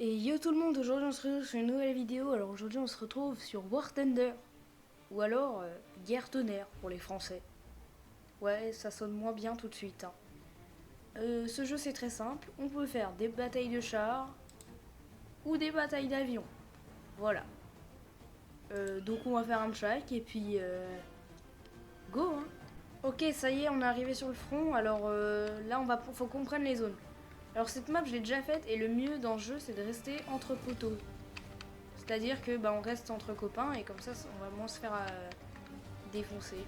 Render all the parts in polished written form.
Et yo tout le monde, aujourd'hui on se retrouve sur une nouvelle vidéo. Alors aujourd'hui on se retrouve sur War Thunder. Ou alors Guerre Tonnerre pour les Français. Ouais, ça sonne moins bien tout de suite. Ce jeu c'est très simple, on peut faire des batailles de chars ou des batailles d'avions. Voilà. Donc on va faire un de chaque et puis go hein. Ok, ça y est, on est arrivé sur le front. Alors là faut qu'on prenne les zones. Alors cette map je l'ai déjà faite et le mieux dans le jeu c'est de rester entre poteaux. C'est-à-dire que on reste entre copains et comme ça on va moins se faire défoncer.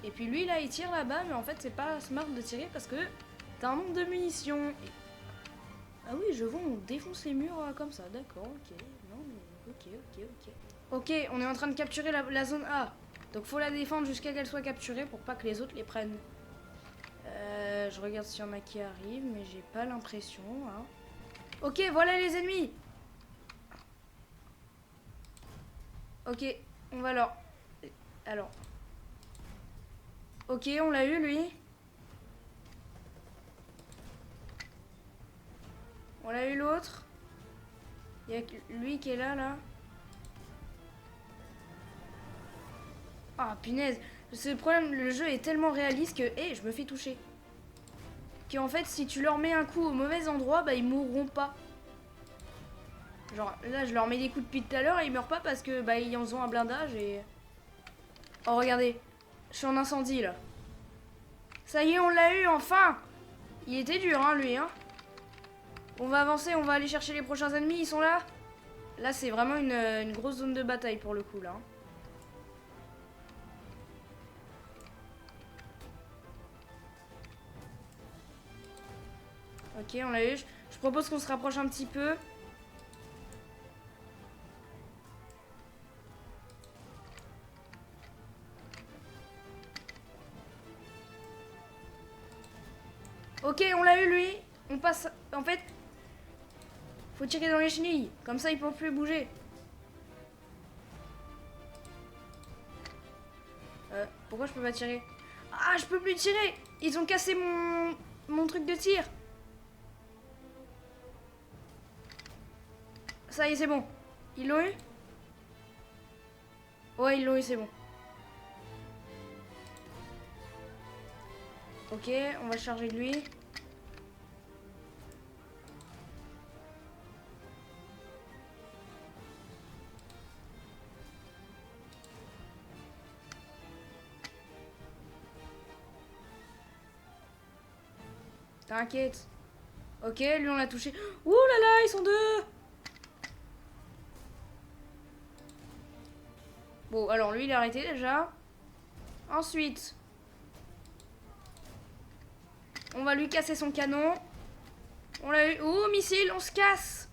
Et puis lui là il tire là-bas mais en fait c'est pas smart de tirer parce que t'as un nombre de munitions. Ah oui je vois on défonce les murs comme ça, d'accord, ok. Non mais ok. Ok, on est en train de capturer la zone A. Donc faut la défendre jusqu'à qu'elle soit capturée pour pas que les autres les prennent. Je regarde s'il y en a qui arrivent, mais j'ai pas l'impression. Hein. Ok, voilà les ennemis. Ok, on va alors. Ok, on l'a eu lui. On l'a eu l'autre. Il y a lui qui est là. Ah punaise. Ce problème, le jeu est tellement réaliste que... je me fais toucher. Qu'en fait, si tu leur mets un coup au mauvais endroit, ils mourront pas. Genre, là, je leur mets des coups depuis tout à l'heure et ils meurent pas parce que, ils ont un blindage et... Oh, regardez. Je suis en incendie, là. Ça y est, on l'a eu, enfin. Il était dur, hein, lui, hein. On va avancer, on va aller chercher les prochains ennemis, ils sont là. Là, c'est vraiment une grosse zone de bataille, pour le coup, là. Ok, on l'a eu. Je propose qu'on se rapproche un petit peu. Ok, on l'a eu, lui. On passe... En fait... Faut tirer dans les chenilles. Comme ça, ils peuvent plus bouger. Pourquoi je peux pas tirer? Ah, je peux plus tirer. Ils ont cassé mon truc de tir. Ça y est, c'est bon. Ils l'ont eu? Ouais, ils l'ont eu, c'est bon. Ok, on va charger de lui. T'inquiète. Ok, lui on l'a touché. Ouh là là, ils sont deux. Bon, alors lui il a arrêté déjà. Ensuite, on va lui casser son canon. On l'a eu. Ouh, missile, on se casse.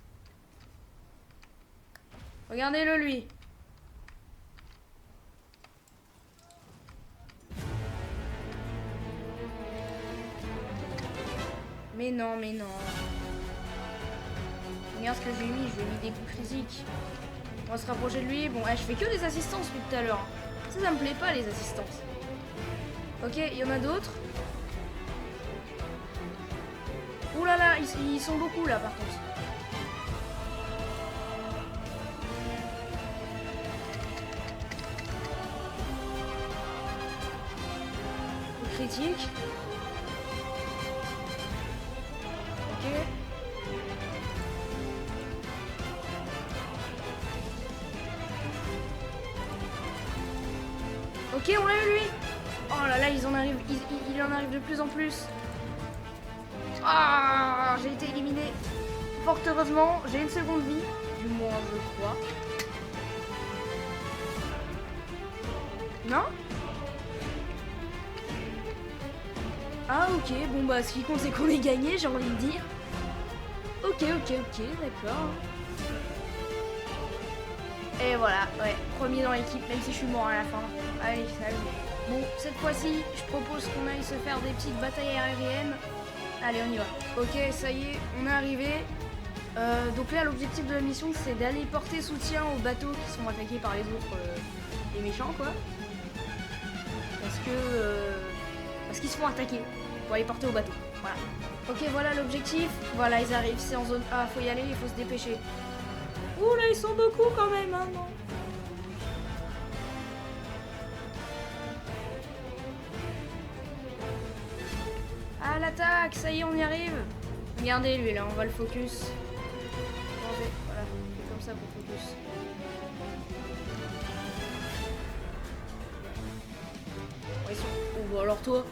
Regardez-le lui. Mais non. Regarde ce que je lui ai mis, je lui ai mis des coups critiques. On va se rapprocher de lui. Bon, je fais que des assistances depuis tout à l'heure. Ça me plaît pas les assistances. Ok, il y en a d'autres. Ouh là là, ils sont beaucoup là par contre. Critique. Ok. Ok, on l'a eu lui. Oh là là, il en arrive de plus en plus. Ah, j'ai été éliminé. Fort heureusement, j'ai une seconde vie. Du moins, je crois. Non? Ah ok, bon ce qui compte c'est qu'on ait gagné, j'ai envie de dire. Ok, d'accord. Et voilà, ouais, premier dans l'équipe, même si je suis mort à la fin. Allez, salut. Bon, cette fois-ci, je propose qu'on aille se faire des petites batailles aériennes. Allez, on y va. Ok, ça y est, on est arrivé. Donc là, l'objectif de la mission, c'est d'aller porter soutien aux bateaux qui sont attaqués par les autres, les méchants, quoi. Parce qu'ils se font attaquer. Pour aller porter au bateau. Voilà. Ok, voilà l'objectif. Voilà, ils arrivent. C'est en zone A. Faut y aller, il faut se dépêcher. Ouh là, ils sont beaucoup quand même, hein, non. Ah, l'attaque, ça y est, on y arrive. Regardez lui là, on va le focus. Voilà, c'est comme ça pour focus. Oh, ils sont... Oh, bah alors toi.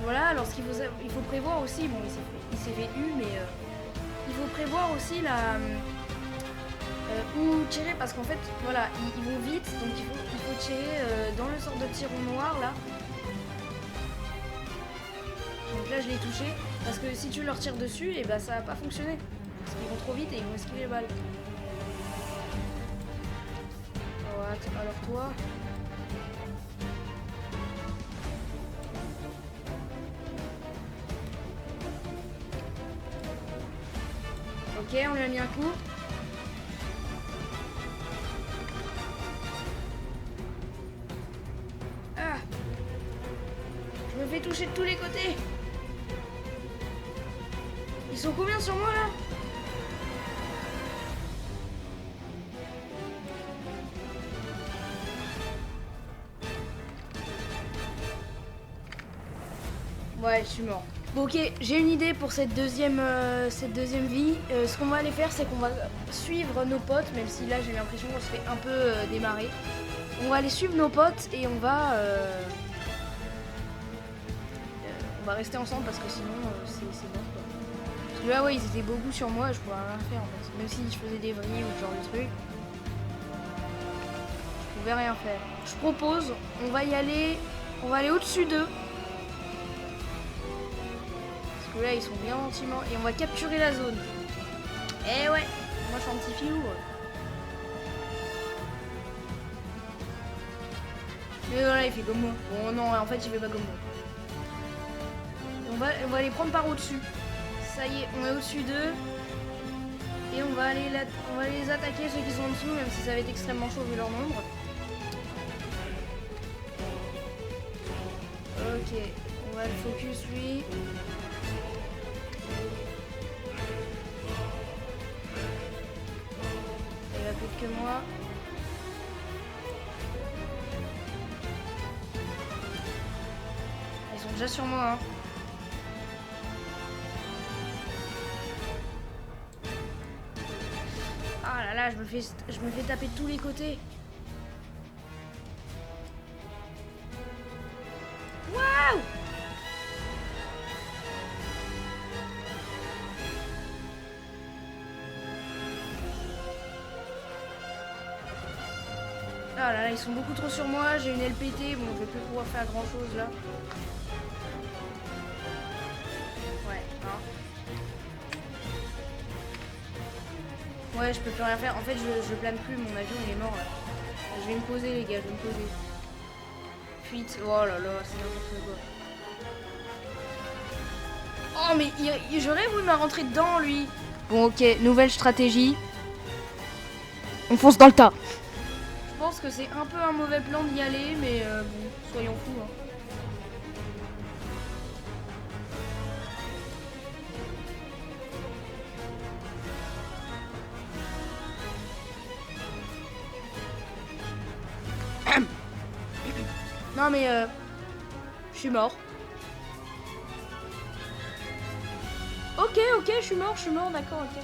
Voilà, alors ce qu'il faut, il faut prévoir aussi, bon il s'est fait eu, mais il faut prévoir aussi la... où tirer parce qu'en fait voilà ils vont vite donc il faut tirer dans le sort de tir au noir là. Donc là je l'ai touché parce que si tu leur tires dessus et bah ça va pas fonctionner parce qu'ils vont trop vite et ils vont esquiver les balles. Oh, alors toi ok on lui a mis un coup. Je me fais toucher de tous les côtés. Ils sont combien sur moi là? Ouais, je suis mort. Bon, ok, j'ai une idée pour cette deuxième vie. Ce qu'on va aller faire, c'est qu'on va suivre nos potes, même si là j'ai l'impression qu'on se fait un peu démarrer. On va aller suivre nos potes et on va rester ensemble parce que sinon c'est bon quoi. Parce que là ouais ils étaient beaucoup sur moi et je pouvais rien faire en fait. Même si je faisais des vrilles ou ce genre de trucs. Je pouvais rien faire. Je propose, on va aller au-dessus d'eux. Parce que là ils sont bien gentiment et on va capturer la zone. Eh ouais, moi je suis un petit filou. Mais voilà il fait comme moi. Bon non en fait il fait pas comme moi. On va les prendre par au-dessus. Ça y est, on est au-dessus d'eux. Et on va aller les attaquer, ceux qui sont en dessous, même si ça va être extrêmement chaud vu leur nombre. Ok, on va le focus lui. Il va plus vite que moi. Ils sont déjà sur moi, hein. Ah là là, je me fais taper de tous les côtés. Waouh! Ah là là, ils sont beaucoup trop sur moi, j'ai une LPT, bon je vais plus pouvoir faire grand chose là. Ouais, hein. Ouais, je peux plus rien faire. En fait, je plane plus, mon avion il est mort là. Je vais me poser les gars, je vais me poser. Fuite, oh là là, c'est n'importe quoi. Oh mais j'aurais voulu me rentrer dedans lui. Bon ok, nouvelle stratégie. On fonce dans le tas. Je pense que c'est un peu un mauvais plan d'y aller, mais bon, soyons fous. Hein. Non mais je suis mort. Ok, je suis mort, d'accord, ok.